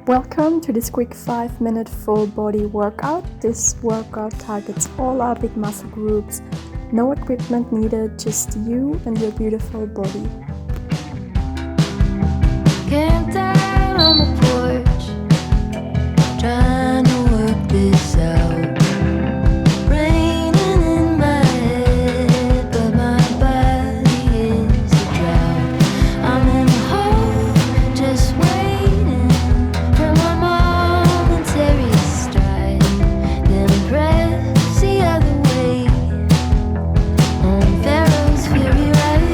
Welcome to this quick 5-minute full body workout. This workout targets all our big muscle groups. No equipment needed, just you and your beautiful body. Camped out on the porch, trying to work this out. Raining in my head, but my body is a drought. I'm in a hole, just waiting for my momentary stride. Then I press the other way on Pharaoh's fury ride.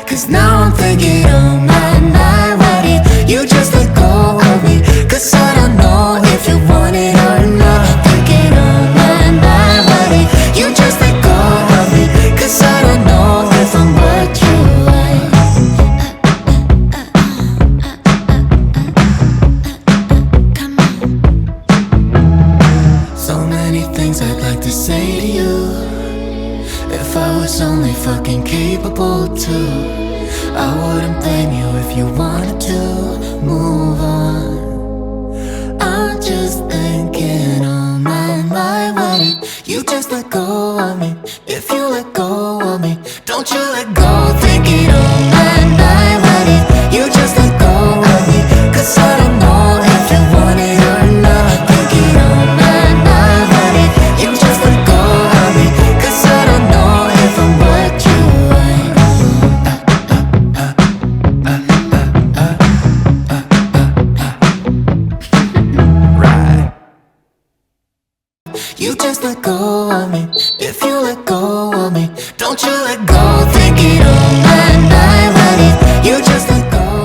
Cause now I'm thinking, oh my, what if you just let go of me? Cause I don't know if you want it or not. Thinking, oh my, what if you just let go of me? Cause I don't know if I'm what you want. So many things I'd like to say to you. If I was only fucking capable to, I wouldn't blame you if you wanted to move on. I'm just thinking, oh my, what if you just let go of me? If you let go of me, don't you let go. Thinking, oh my, what if you just let go of me? Cause I don't know if you want it or not. Thinking, oh my, what if you just let go of me? Cause I don't know if I'm what you want. Right. You just let go of me. If you let go of me, don't you let go. Thinking, oh my, what if you just let go.